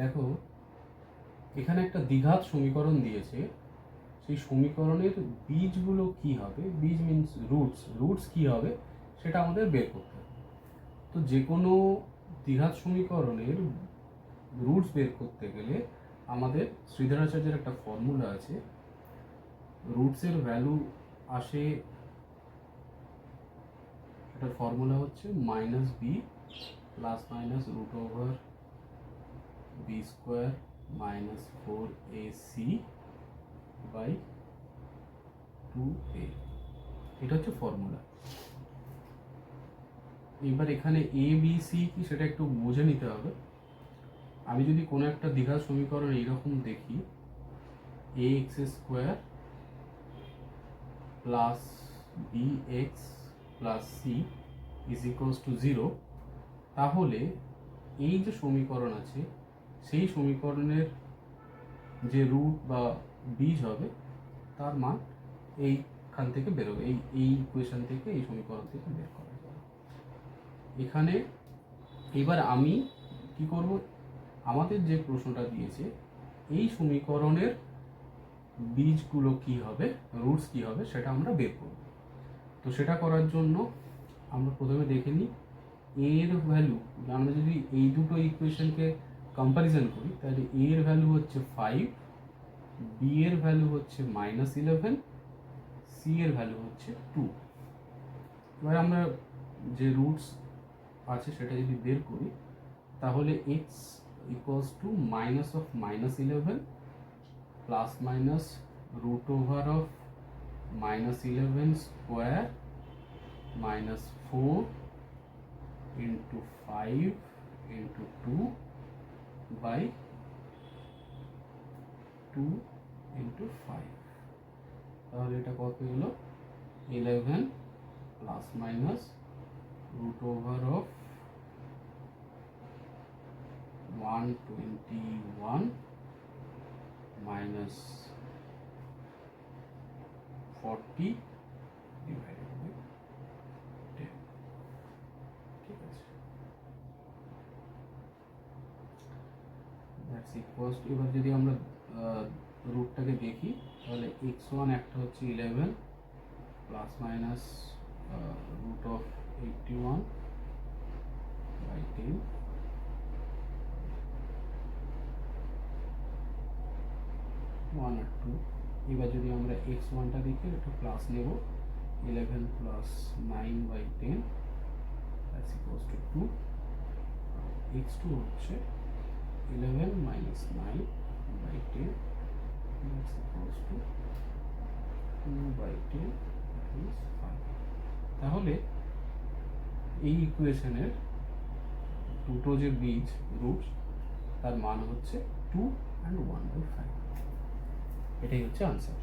দেখো এখানে একটা দ্বিঘাত সমীকরণ দিয়েছে, সেই সমীকরণের বীজগুলো কি হবে, বীজ মিনস রুটস কি হবে সেটা আমাদের বের করতে হবে। তো যে কোনো দ্বিঘাত সমীকরণের রুটস বের করতে গেলে আমাদের শ্রীধরাচার্যের একটা ফর্মুলা আছে, রুটসের ভ্যালু আসে, এটার ফর্মুলা হচ্ছে minus B plus minus root over B square minus 4ac by 2a, এটা হচ্ছে ফর্মুলা। এবার এখানে এ বি সি কি সেটা একটু বুঝে নিতে হবে। আমি যদি কোনো একটা দ্বিঘাত সমীকরণ এইরকম দেখি, A x square plus B x plus C is equals to 0, তাহলে এই যে সমীকরণ আছে সেই সমীকরণের যে রুট বা বীজ হবে তার মান এইখান থেকে বেরোবে, এই ইকুয়েশন থেকে, এই সমীকরণ থেকে বের করা যাবে। এখানে এবার আমি কি করব, আমাদের যে প্রশ্নটা দিয়েছে এই সমীকরণের বীজগুলো কি হবে, রুটস কি হবে সেটা আমরা বের করব। তো সেটা করার জন্য আমরা প্রথমে দেখে নিই এর ভ্যালু। আমরা যদি এই দুটো ইকুয়েশনকে কম্প্যারিজন করি তাহলে এ এর ভ্যালু হচ্ছে 5, বি এর ভ্যালু হচ্ছে -11, সি এর ভ্যালু হচ্ছে 2। এবার আমরা যে রুটস আছে সেটা যদি বের করি তাহলে x equals to minus of -11 plus minus root over of -11 square minus 4 into 5 into 2 by 2 into 5, তাহলে এটা কত হলো 11 plus minus root over of 121 minus 40 divided by 10। ঠিক আছে, দ্যাটস ইকুয়ালস টু, এবার যদি আমরা রুটটাকে দেখি তাহলে x1 একটা হচ্ছে 11 plus minus root of 81 by 10, 1 আর 2। এবার যদি আমরা x1টা দেখি একটা প্লাস নেব, 11 plus 9 by 10 that's equals to 2। x2 হচ্ছে 11 minus 9 by 10 that's equals to 2 by 10 that means 5। তাহলে এই ইকুয়েশনের দুটো যে বীজ রুটস তার মান হচ্ছে 2 and 1/5, এটাই হচ্ছে আনসার।